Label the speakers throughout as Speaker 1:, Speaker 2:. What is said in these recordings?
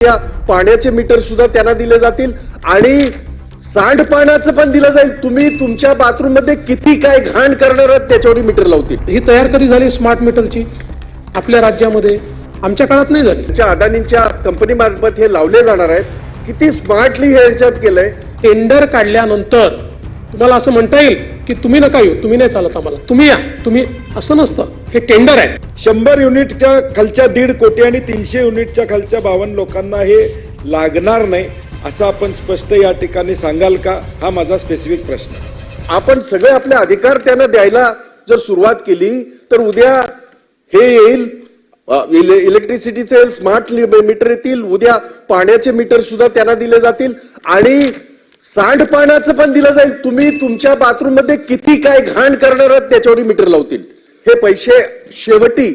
Speaker 1: या पाण्याचे मीटर सुद्धा त्यांना दिले जातील आणि सांडपाण्याचं पण दिलं जाईल. तुम्ही तुमच्या बाथरूम मध्ये किती काय घाण करणार आहात त्याच्यावर मीटर लावतील.
Speaker 2: ही तयार कधी झाली स्मार्ट मीटरची आपल्या राज्यामध्ये? आमच्या काळात नाही झाली.
Speaker 1: अदानींच्या कंपनी मार्फत हे लावले जाणार आहेत. किती स्मार्टली हे ह्याच्यात केलंय.
Speaker 2: टेंडर काढल्यानंतर तुम्हाला असं म्हणता येईल की तुम्ही नका येऊ, तुम्ही नाही चालत आम्हाला, तुम्ही या, तुम्ही असं नसतं. हे टेंडर आहे.
Speaker 3: 100 युनिटच्या खालच्या 1.5 कोटी आणि 300 युनिटच्या खालच्या 52 लोकांना हे लागणार नाही असं आपण स्पष्ट या ठिकाणी सांगाल का? हा माझा स्पेसिफिक प्रश्न आहे.
Speaker 1: आपण सगळे आपले अधिकार त्यांना द्यायला जर सुरुवात केली तर उद्या हे येईल, इलेक्ट्रिसिटीचे येईल, स्मार्ट मीटर येतील, उद्या पाण्याचे मीटर सुद्धा त्यांना दिले जातील आणि सांडपाण्याचं पण दिलं जाईल. तुम्ही तुमच्या बाथरूम मध्ये किती काय घाण करणार आहात त्याच्यावर मीटर लावतील. हे पैसे शेवटी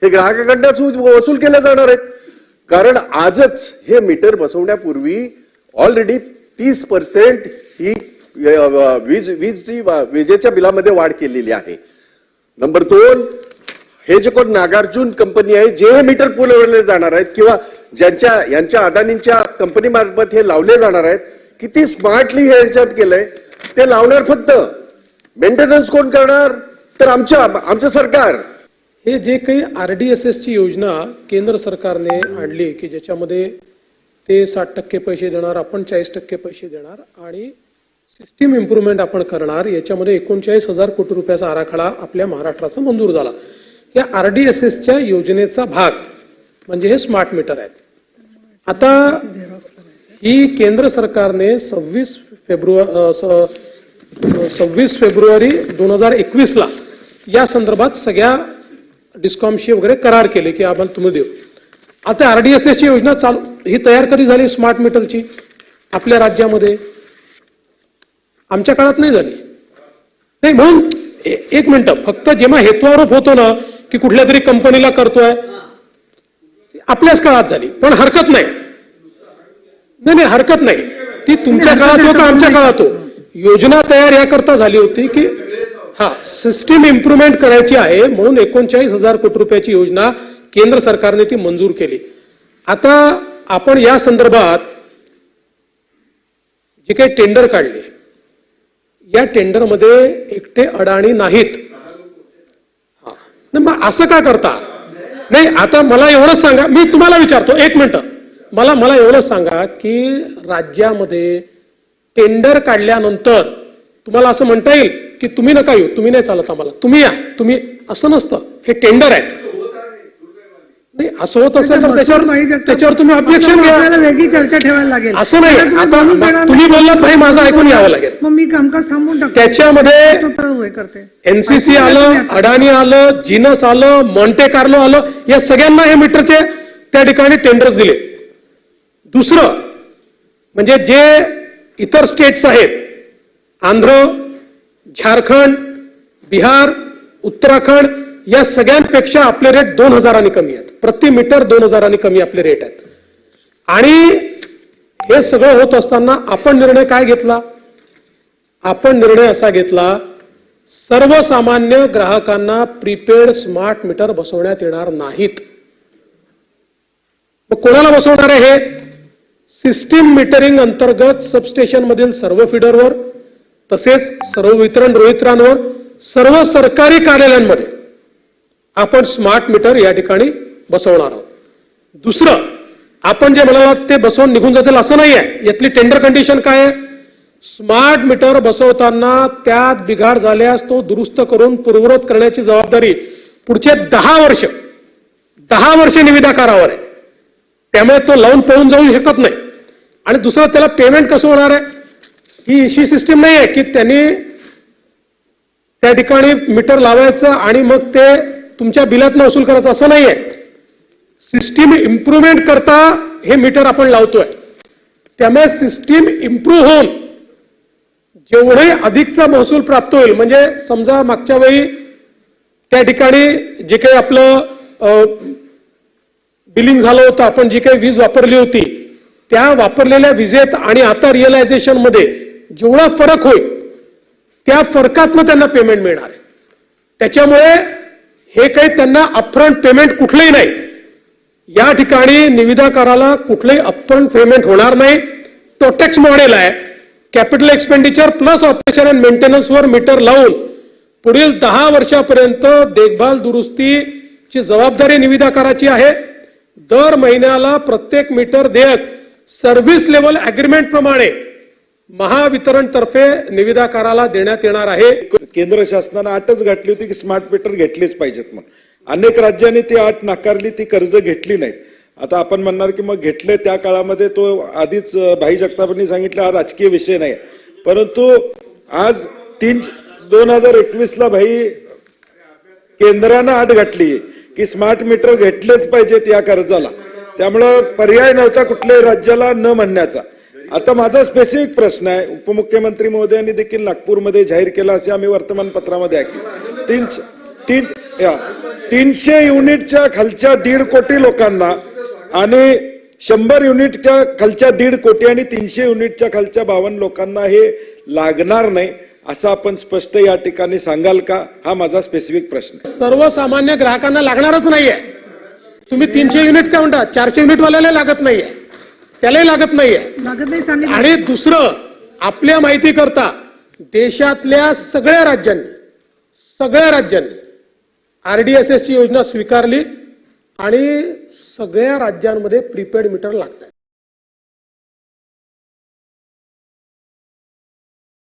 Speaker 1: हे ग्राहकांकडून वसूल केले जाणार आहेत. कारण आजच हे मीटर बसवण्यापूर्वी ऑलरेडी 30% ही विजेच्या बिलामध्ये वाढ केलेली आहे. नंबर 2, हे जे कोण नागार्जुन कंपनी आहे, जे हे मीटर पुरवले जाणार आहेत किंवा यांच्या अदानींच्या कंपनी मार्फत हे लावले जाणार आहेत, किती स्मार्टली हे ह्याच्यात केलंय. ते लावणार फक्त मेंटेनन्स कोण करणार? तर आमचं सरकार.
Speaker 2: हे जे काही RDSS ची योजना केंद्र सरकारने आणली की ज्याच्यामध्ये ते 60% पैसे देणार, आपण 40% पैसे देणार आणि सिस्टीम इम्प्रूव्हमेंट आपण करणार, याच्यामध्ये 39,000 कोटी रुपयाचा आराखडा आपल्या महाराष्ट्राचा मंजूर झाला. या RDSS च्या योजनेचा भाग म्हणजे हे स्मार्ट मीटर आहेत. आता ही केंद्र सरकारने 26 फेब्रुवारी 2021 ला या संदर्भात सगळ्या डिस्कॉमशी वगैरे करार केले की आपण तुम्ही देऊ. आता RDSS ची योजना चालू, ही तयार कधी झाली स्मार्ट मीटरची आपल्या राज्यामध्ये? आमच्या काळात नाही झाली. नाही म्हणून एक मिनिट, फक्त जेव्हा हेतुआरोप होतो ना की कुठल्या तरी कंपनीला करतोय, आपल्याच काळात झाली. पण हरकत नाही, नाही हरकत नाही. ती तुमच्या काळात हो का आमच्या काळात हो, योजना तयार याकरता झाली होती की सिस्टीम इम्प्रूव्हमेंट करायची आहे म्हणून 39,000 कोटी रुपयाची योजना केंद्र सरकारने ती मंजूर केली. आता आपण या संदर्भात जे काही टेंडर काढले, या टेंडरमध्ये एकटे अडाणी नाहीत. मग असं का करता? नाही, आता मला एवढंच सांगा, मी तुम्हाला विचारतो, एक मिनिट, मला एवढंच सांगा की राज्यामध्ये टेंडर काढल्यानंतर तुम्हाला असं म्हणता येईल की तुम्ही नका येऊ, तुम्ही नाही चालत आम्हाला, तुम्ही या, तुम्ही असं नसतं. हे टेंडर आहे. नाही, असं होत असेल तर त्याच्यावर तुम्ही ऑब्जेक्शन घ्या,
Speaker 4: वेगळी चर्चा ठेवायला लागेल.
Speaker 2: असं नाही. आता तुम्ही बोललात नाही, माझं ऐकून घ्यावं लागेल.
Speaker 4: मग मी कामकाज थांबवून टाकतो.
Speaker 2: त्याच्यामध्ये NCC आलं, अडाणी आलं, जिनस आलं, मॉन्टे कार्लो आलं, या सगळ्यांना हे मीटरचे त्या ठिकाणी टेंडर्स दिले. दुसरं म्हणजे जे इतर स्टेट्स आहेत, आंध्र, झारखंड, बिहार, उत्तराखंड, या सगळ्यांपेक्षा आपले रेट 2,000 कमी आहेत. प्रति मीटर 2,000 कमी आपले रेट आहेत. आणि हे सगळं होत असताना आपण निर्णय काय घेतला? आपण निर्णय असा घेतला, सर्वसामान्य ग्राहकांना प्रीपेड स्मार्ट मीटर बसवण्यात येणार नाहीत. मग कोणाला बसवणार आहे? हे सिस्टीम मीटरिंग अंतर्गत सबस्टेशन मधील सर्व फीडरवर, तसेच सर्व वितरण रोहित्रांवर, सर्व सरकारी कार्यालयांमध्ये आपण स्मार्ट मीटर या ठिकाणी बसवणार आहोत. दुसरं, आपण जे म्हणालात ते बसवून निघून जातील असं नाही आहे. यातली टेंडर कंडिशन काय आहे? स्मार्ट मीटर बसवताना त्यात बिघाड झाल्यास तो दुरुस्त करून पूर्ववत करण्याची जबाबदारी पुढचे 10 वर्ष निविदाकारावर आहे. त्यामुळे तो लावून पळून जाऊ शकत नाही. आणि दुसरं, त्याला पेमेंट कसं होणार आहे? ही अशी सिस्टीम नाही आहे की त्यांनी त्या ठिकाणी मीटर लावायचं आणि मग ते तुमच्या बिलातनं वसूल करायचं, असं नाही आहे. सिस्टीम इम्प्रूव्हमेंट करता हे मीटर आपण लावतोय. त्यामुळे सिस्टीम इम्प्रूव्ह होऊन जेवढे अधिकचा महसूल प्राप्त होईल, म्हणजे समजा मागच्या वेळी त्या ठिकाणी जे काही आपलं बिलिंग झालं होतं, आपण जी काही वीज वापरली होती, त्या वापरलेल्या विजेत आणि आता रिअलायझेशन मध्ये जेवढा फरक होईल त्या फरकातनं त्यांना पेमेंट मिळणार आहे. त्याच्यामुळे हे काही त्यांना अपफ्रंट पेमेंट कुठलंही नाही. या ठिकाणी निविदाकाराला कुठलंही अपफ्रंट पेमेंट होणार नाही. टोटेक्स मॉडेल आहे. Capital expenditure plus operation and मेंटेनन्सवर मीटर लावून पुढील 10 वर्षापर्यंत देखभाल दुरुस्तीची जबाबदारी निविदाकाराची आहे. दर महिन्याला प्रत्येक मीटर देयक सर्व्हिस लेवल अग्रीमेंट प्रमाणे महावितरण तर्फे निविदाकाराला देण्यात येणार आहे.
Speaker 3: केंद्र शासनानं अटच घातली होती की स्मार्ट मीटर घेतलेच पाहिजेत म्हणून. अनेक राज्यांनी ती अट नाकारली, ती कर्ज घेतली नाहीत. आता आपण म्हणणार की मग घेतले त्या काळामध्ये, तो आधीच भाई जगतापांनी सांगितलं हा राजकीय विषय नाही. परंतु आज 2021ला भाई केंद्रानं अट घातली की स्मार्ट मीटर घेतलेच पाहिजेत या कर्जाला. त्यामुळं पर्याय नव्हता कुठल्याही राज्याला न म्हणण्याचा. आता माझा स्पेसिफिक प्रश्न आहे, उपमुख्यमंत्री महोदयांनी देखील नागपूरमध्ये जाहीर केला असे आम्ही वर्तमानपत्रामध्ये ऐकले. 300 युनिटच्या खालच्या 1.5 कोटी लोकांना आणि 100 युनिटच्या खालच्या 1.5 कोटी आणि 300 युनिटच्या खालच्या 52 लोकांना हे लागणार नाही असं आपण स्पष्ट या ठिकाणी सांगाल का? हा माझा स्पेसिफिक प्रश्न आहे.
Speaker 2: सर्वसामान्य ग्राहकांना लागणारच नाहीये. तुम्ही 300 युनिट काय म्हणता, 400 युनिट वाल्याला लागत नाहीये, त्यालाही लागत नाहीये.
Speaker 4: लागत नाही सांगितलं.
Speaker 2: आणि दुसरं, आपल्या माहिती करता देशातल्या सगळ्या राज्यांनी RDSS ची योजना स्वीकारली आणि सगळ्या राज्यांमध्ये प्रीपेड मीटर लागतात.